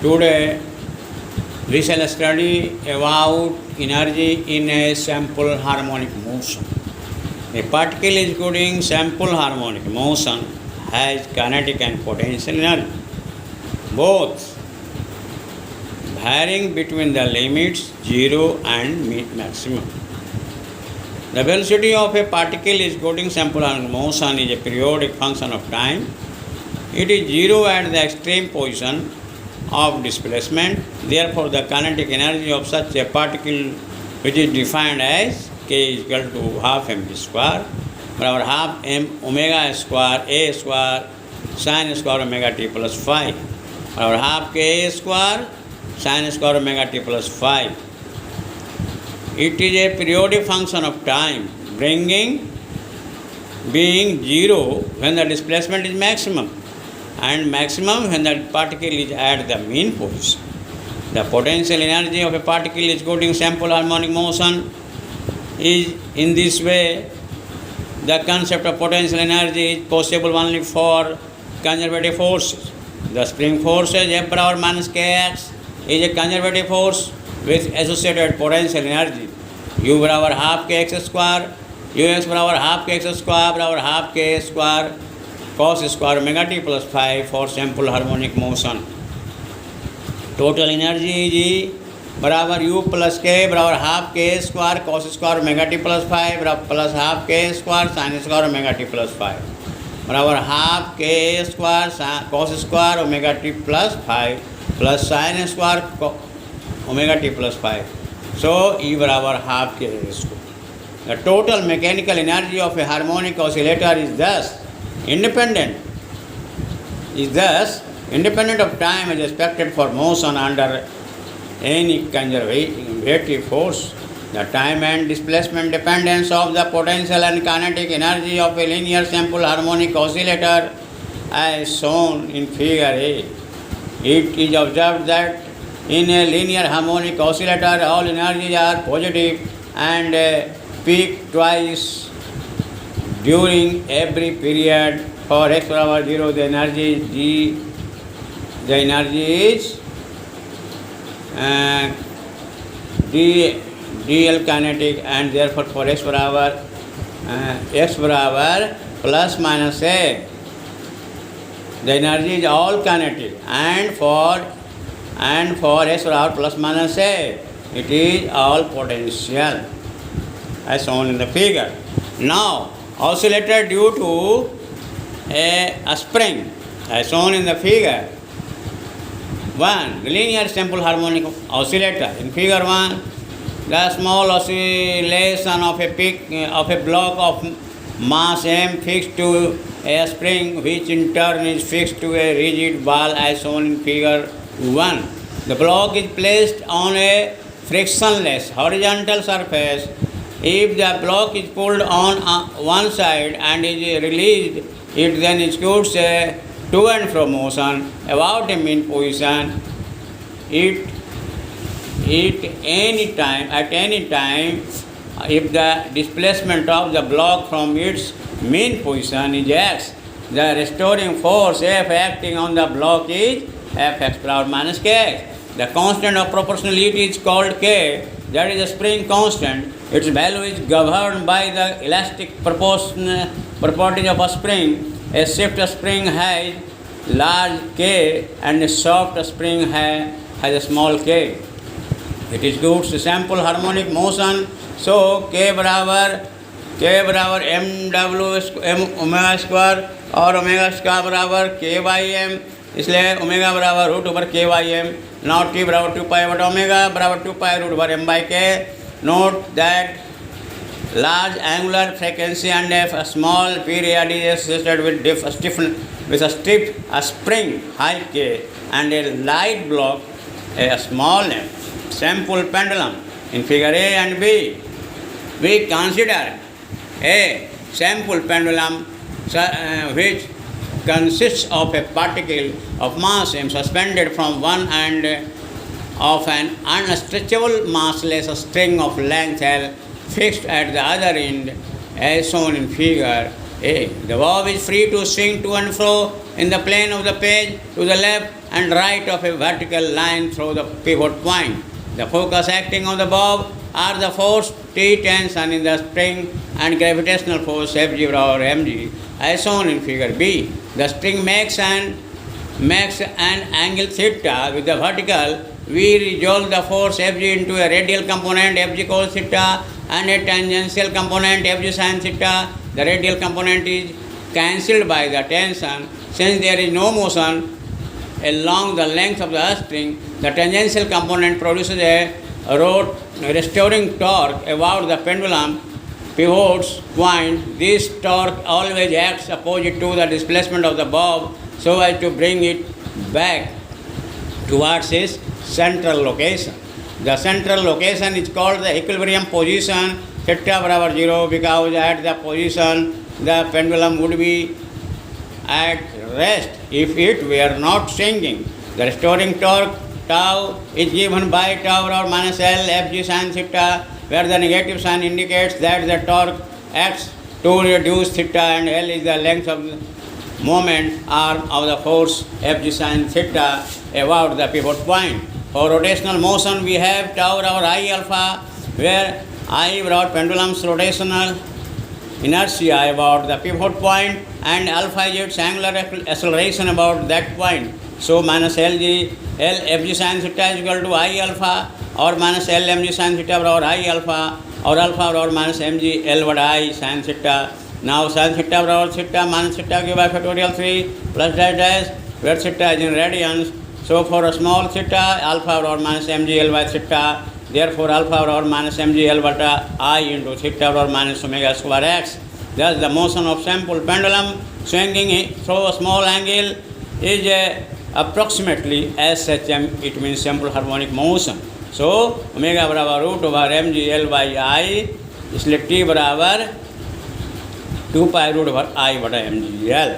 Today we shall study about energy in a simple harmonic motion. A particle executing simple harmonic motion has kinetic and potential energy, both varying between the limits 0 and maximum. The velocity of a particle executing simple harmonic motion is a periodic function of time. It is 0 at the extreme position of displacement. Therefore, the kinetic energy of such a particle, which is defined as k is equal to half mv square, barabar half m omega square a square sin square omega t plus phi, barabar half k a square sin square omega t plus phi. It is a periodic function of time, being 0 when the displacement is maximum, and maximum when the particle is at the mean position. The potential energy of a particle executing simple harmonic motion is in this way. The concept of potential energy is possible only for conservative forces. The spring forces F barabar minus kx is a conservative force with associated potential energy. U barabar half kx square, ux barabar half kx square barabar half k square cos square omega t plus phi for simple harmonic motion. Total energy is E barabar u plus k barabar half k square cos square omega t plus phi plus half k square sin square omega t plus phi barabar half k square cos square omega t plus phi plus sin square omega t plus phi. So E barabar half k square. The total mechanical energy of a harmonic oscillator is thus independent of time as expected for motion under any conservative force. The time and displacement dependence of the potential and kinetic energy of a linear simple harmonic oscillator as shown in figure A. It is observed that in a linear harmonic oscillator all energies are positive and peak twice during every period. For x barabar 0, the energy is G. The energy is dl kinetic, and therefore for x barabar plus minus a, the energy is all kinetic, and for x barabar plus minus a, it is all potential as shown in the figure. Now oscillator due to a spring as shown in the figure 1. The linear simple harmonic oscillator. In figure 1, the small oscillation of a block of mass m fixed to a spring, which in turn is fixed to a rigid ball as shown in figure 1. The block is placed on a frictionless horizontal surface. If the block is pulled on one side and is released, it then executes a to and fro motion about a mean position. At any time, if the displacement of the block from its mean position is x, the restoring force F acting on the block is Fx barabar minus k. The constant of proportionality is called k, that is a spring constant. Its value is governed by the elastic properties of a spring. A stiff spring has large k and a soft spring has a small k. It is good to sample harmonic motion. So k barabar m omega square और omega square बराबर k by m, इसलिए omega बराबर root over k by m. Now t बराबर 2 pi over omega बराबर 2 pi root over m by k. Note that large angular frequency and a small period is associated with a stiff spring high k and a light block, a small simple pendulum. In figure A and B, we consider a simple pendulum which consists of a particle of mass m suspended from one end of an unstretchable massless string of length L fixed at the other end as shown in figure A. The bob is free to swing to and fro in the plane of the page to the left and right of a vertical line through the pivot point. The focus acting on the bob are the force T tension in the spring and gravitational force Fg or mg as shown in figure B. The spring makes an angle theta with the vertical. We resolve the force Fg into a radial component Fg cos theta and a tangential component Fg sin theta. The radial component is cancelled by the tension. Since there is no motion along the length of the string, the tangential component produces a restoring torque about the pendulum pivot's point. This torque always acts opposite to the displacement of the bob so as to bring it back towards its central location. The central location is called the equilibrium position, theta barabar 0, because at the position the pendulum would be at rest if it were not swinging. The restoring torque tau is given by tau or minus L Fg sin theta, where the negative sign indicates that the torque acts to reduce theta and L is the length of the moment arm of the force Fg sin theta about the pivot point. For rotational motion we have tau or I alpha, where I about pendulum's rotational inertia about the pivot point and alpha is its angular acceleration about that point. So minus L Fg sin theta is equal to I alpha or minus L mg sin theta or I alpha or minus mg L over I sin theta. Now sin theta over theta minus theta given by factorial 3 plus dash dash, where theta is in radians. So for a small theta alpha or minus mg L by theta, therefore alpha or minus mg L beta I into theta or minus omega square x. Thus the motion of sample pendulum swinging through a small angle is approximately SHM, it means sample harmonic motion. So omega बराबर root over mg L by I, इसलिए T बराबर 2 pi root over I बटा mg L.